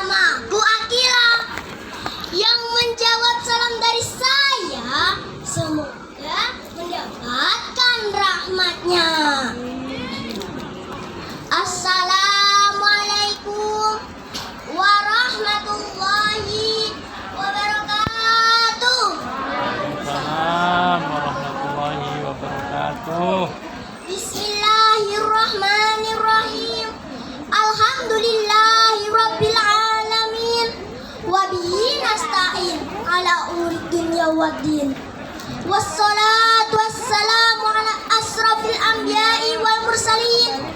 Namaku Akila. Yang menjawab salam dari saya, semoga mendapatkan rahmatnya. Assalamualaikum warahmatullahi wabarakatuh. Waalaikumsalam warahmatullahi wabarakatuh. Bismillahirrahmanirrahim. Alhamdulillahi rabbil alamin. Wabihi nasta'in ala umuri dunya waddin. Wassalatu wassalamu ala asrafil anbiya'i wal mursalin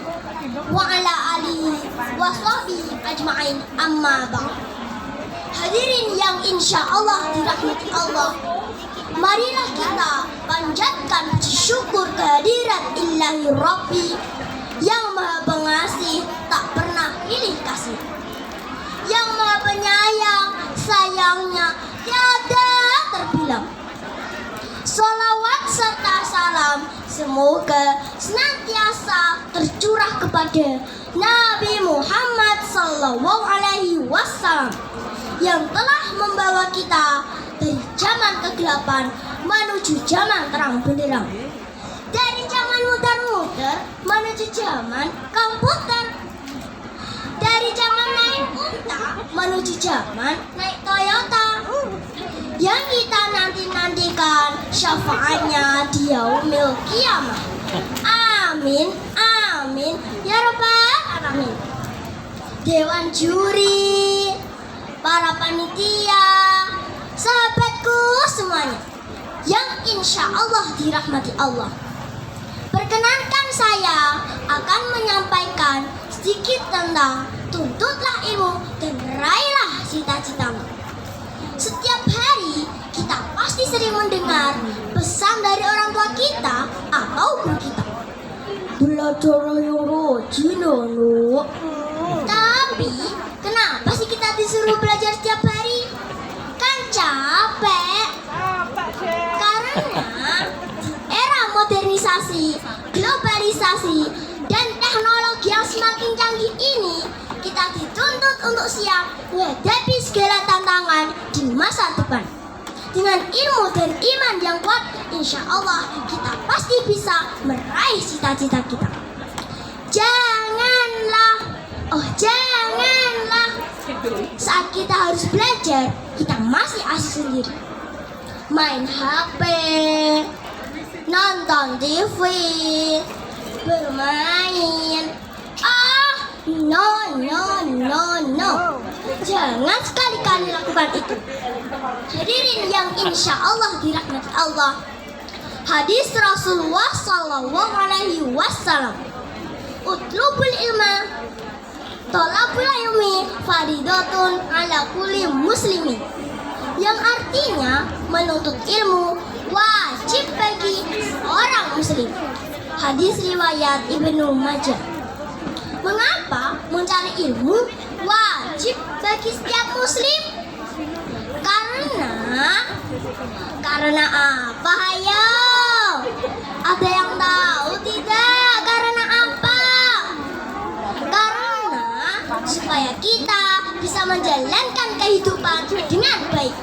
wa ala alihi wa sahbihi ajma'in, amma ba'd. Hadirin yang insya Allah dirahmati Allah, marilah kita panjatkan puji syukur kehadirat Ilahi Rabbi yang maha pengasih, tak pernah pilih kasih, yang maha penyayang, sayangnya tiada terbilang. Salawat serta salam semoga senantiasa tercurah kepada Nabi Muhammad Sallallahu Alaihi Wasallam yang telah membawa kita dari zaman kegelapan menuju zaman terang benderang, dari zaman muter-muter menuju zaman komputer, dari zaman naik unta menuju zaman naik Toyota, yang kita nanti-nantikan syafaatnya di yaumil kiamah. Amin, amin, ya rabbal alamin. Dewan juri, para panitia, sahabatku semuanya yang insya Allah dirahmati Allah, perkenankan saya akan menyampaikan sedikit tentang tuntutlah ilmu dan raihlah cita-citamu. Setiap hari kita pasti sering mendengar pesan dari orang tua kita atau guru kita. Belajar yang rajin, Nuk. Tapi kenapa sih kita disuruh belajar setiap hari? Kan capek. Karena di era modernisasi, globalisasi, dan teknologi yang semakin canggih ini, kita dituntut untuk siap menghadapi segala tantangan di masa depan. Dengan ilmu dan iman yang kuat, insya Allah kita pasti bisa meraih cita-cita kita. Janganlah saat kita harus belajar, kita masih asik sendiri, main HP, nonton TV, bermain. No. Jangan sekali-kali lakukan itu. Hadirin yang insya Allah dirahmati Allah, hadis Rasulullah Sallallahu Alaihi Wasallam, utlubul ilma, tolabul ilmi faridatun ala kulli muslimin, yang artinya menuntut ilmu wajib bagi seorang muslim. Hadis riwayat Ibnu Majah. Mengapa mencari ilmu wajib bagi setiap muslim? Karena apa, ayo? Ada yang tahu tidak? Karena apa? Karena supaya kita bisa menjalankan kehidupan dengan baik,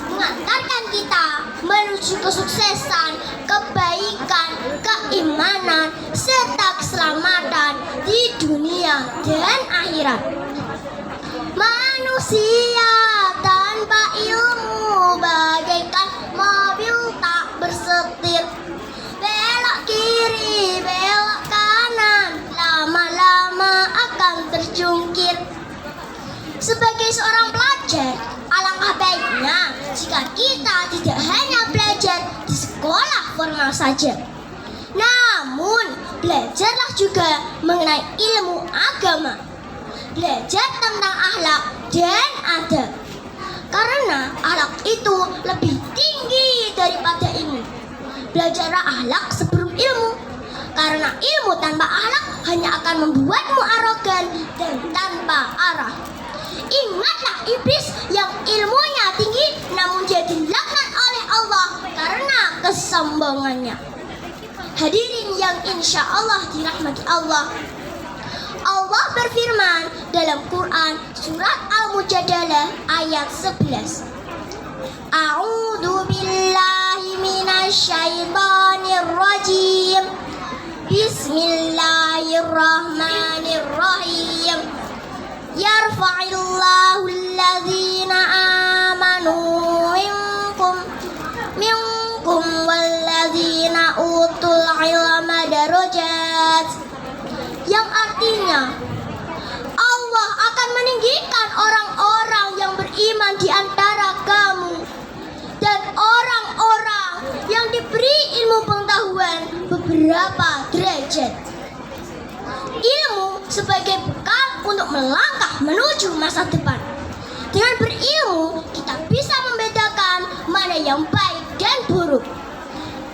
mengantarkan kita menuju kesuksesan, kebaikan, keimanan, serta keselamatan di dunia dan akhirat. Manusia tanpa ilmu bagaikan mobil tak bersetir, belok kiri, belok kanan, lama-lama akan terjungkir. Sebagai seorang pelajar, alangkah baiknya jika kita tidak hanya belajar di sekolah formal saja, namun belajarlah juga mengenai ilmu agama, belajar tentang akhlak dan adab. Karena akhlak itu lebih tinggi daripada ilmu. Belajarlah akhlak sebelum ilmu, karena ilmu tanpa akhlak hanya akan membuatmu arogan dan tanpa arah. Ingatlah iblis yang ilmunya tinggi namun dia dilaknat oleh Allah karena kesombongannya. Hadirin yang insya Allah dirahmati Allah, Allah berfirman dalam Quran surat Al-Mujadlah ayat 11. A'udzu billahi minasyaitonir rajim. Bismillahirrahmanirrahim. Yarfa'illahu alladzina amanu minkum walladzina utul ilma darajat. Yang artinya Allah akan meninggikan orang-orang yang beriman di antara kamu dan orang-orang yang diberi ilmu pengetahuan beberapa derajat. Ilmu sebagai bekal untuk melangkah menuju masa depan. Dengan berilmu kita bisa membedakan mana yang baik dan buruk.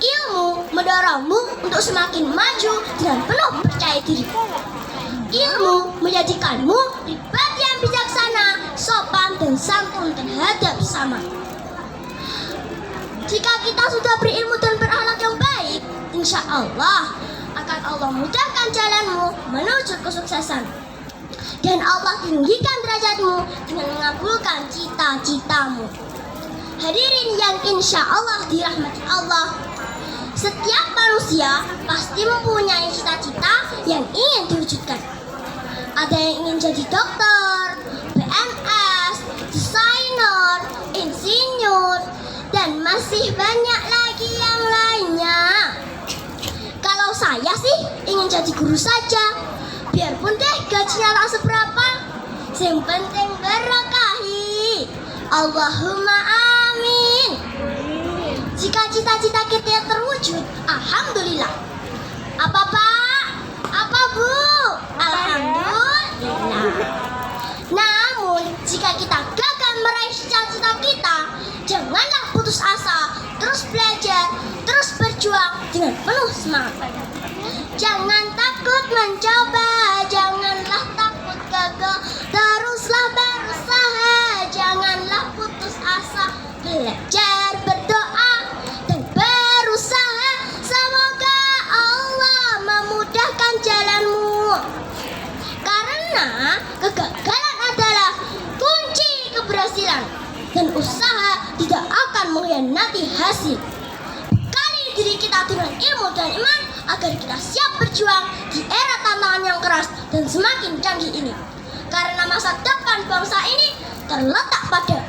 Ilmu mendorongmu untuk semakin maju dengan penuh percaya diri. Ilmu menjadikanmu pribadi yang bijaksana, sopan dan santun terhadap sesama. Jika kita sudah berilmu dan berakhlak yang baik, insya Allah akan Allah mudahkan jalanmu menuju kesuksesan. Dan Allah tinggikan derajatmu dengan mengabulkan cita-citamu. Hadirin yang insya Allah dirahmati Allah, setiap manusia pasti mempunyai cita-cita yang ingin diwujudkan. Ada yang ingin jadi dokter, PNS, desainer, insinyur, dan masih banyak lagi yang lainnya. Kalau saya sih ingin jadi guru saja, biarpun deh gajinya tak seberapa, yang penting berkahi. Allahumma amin. Jika cita-cita kita terwujud, alhamdulillah. Apa Pak? Apa Bu? Alhamdulillah. Namun jika kita gagal meraih cita-cita kita, janganlah putus asa, terus belajar, terus berjuang dengan penuh semangat. Jangan takut mencoba, janganlah takut gagal, teruslah berusaha, janganlah putus asa, belajar, berdoa, dan berusaha. Semoga Allah memudahkan jalanmu. Karena kegagalan adalah kunci keberhasilan, dan usaha tidak akan mengkhianati hasil. Bekali diri kita dengan ilmu dan iman agar kita siap berjuang di era tantangan yang keras dan semakin canggih ini. Karena masa depan bangsa ini terletak pada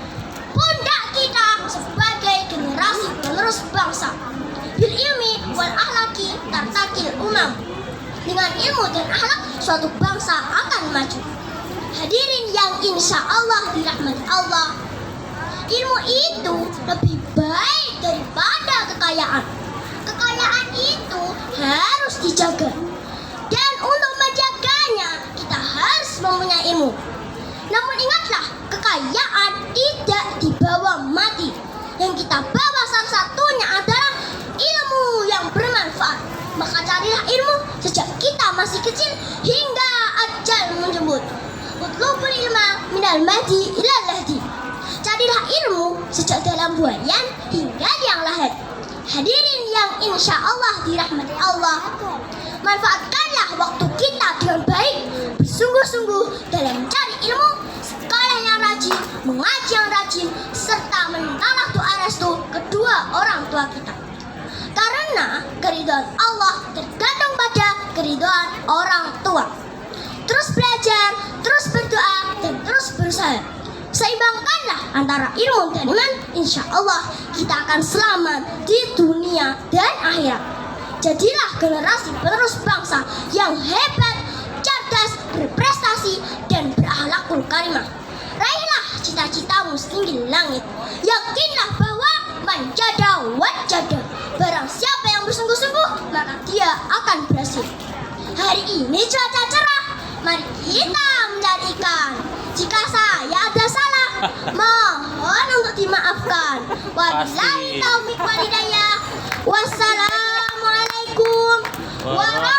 pundak kita sebagai generasi penerus bangsa. Bil ilmi wal akhlaki tartakil umam. Dengan ilmu dan akhlak suatu bangsa akan maju. Hadirin yang insya Allah dirahmati Allah, ilmu itu lebih baik daripada kekayaan. Kekayaan itu harus dijaga, dan untuk menjaganya kita harus mempunyai ilmu. Namun ingatlah, kekayaan tidak dibawa mati. Yang kita bawa salah satunya adalah ilmu yang bermanfaat. Maka carilah ilmu sejak kita masih kecil hingga ajal menjemput. Utlubul ilma minal mahdi ilal lahdi. Carilah ilmu sejak dalam buayan hingga liang lahat. Hadirin yang insya Allah dirahmati Allah, manfaatkanlah waktu kita dengan baik, bersungguh-sungguh dalam mencari ilmu, sekolah yang rajin, mengaji yang rajin, serta memintalah doa restu kedua orang tua kita. Karena keridhaan Allah tergantung pada keridhaan orang tua. Terus belajar, terus berdoa, dan terus berusaha. Seimbangkanlah antara ilmu dan iman, insya Allah kita akan selamat di dunia dan akhirat. Jadilah generasi penerus bangsa yang hebat, cerdas, berprestasi, dan berakhlakul karimah. Raihlah cita-citamu setinggi langit. Yakinlah bahwa manjada wajada. Barang siapa yang bersungguh-sungguh, maka dia akan berhasil. Hari ini cuaca cerah, mari kita mencari ikan. Jika saya ada salah, mohon untuk dimaafkan. Wabillahi taufiq wal hidayah. Wassalamualaikum warahmatullahi